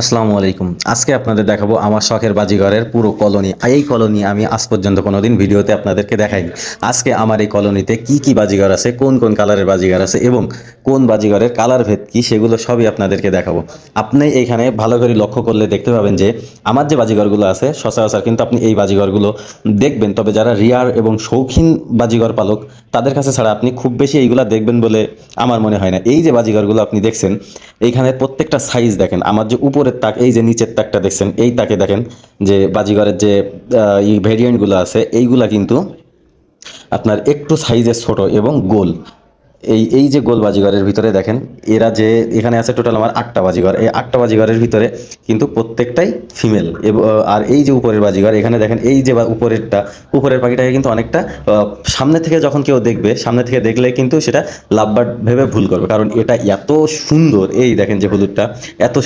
আসসালামু আলাইকুম। আজকে আপনাদের দেখাবো আমার শখের বাজিঘরের পুরো কলোনি। এই কলোনি আমি আজ পর্যন্ত কোনোদিন ভিডিওতে আপনাদেরকে দেখাইনি। আজকে আমার এই কলোনিতে কি কি বাজিঘর আছে, কোন কোন কালারের বাজিঘর আছে এবং কোন বাজিঘরের কালার ভেদ কি সেগুলো সবই আপনাদেরকে দেখাবো। আপনি এইখানে ভালো করে লক্ষ্য করলে দেখতে পাবেন যে আমার যে বাজিঘরগুলো আছে সচরাচর কিন্তু আপনি এই বাজিঘরগুলো দেখবেন, তবে যারা রিয়ার এবং শৌখিন বাজিঘর পালক তাদের কাছে ছাড়া আপনি খুব বেশি এইগুলা দেখবেন বলে আমার মনে হয় না। এই যে বাজিঘরগুলো আপনি দেখছেন, এইখানে প্রত্যেকটা সাইজ দেখেন। আমার যে উপরের তাক, এই যে নিচের তাকটা দেখছেন, এই তাকে দেখেন যে বাজিঘরের যে ভেরিয়েন্টগুলো আছে এইগুলা কিন্তু আপনার একটু সাইজে ছোট এবং গোল। এই এই যে গোল বাজিঘরের ভিতরে দেখেন, এরা যে এখানে আছে টোটাল আমার 8টা বাজিঘর। এই 8টা বাজিঘরের ভিতরে কিন্তু প্রত্যেকটাই ফিমেল। আর এই যে উপরের বাজিঘর, এখানে দেখেন এই যে উপরেরটা, উপরের পাখিটাকে কিন্তু অনেকটা সামনে থেকে যখন কেউ দেখবে, সামনে থেকে দেখলে কিন্তু সেটা লাভবার্ড ভেবে ভুল করবে, কারণ এটা এত সুন্দর। এই দেখেন যে হলুদটা এত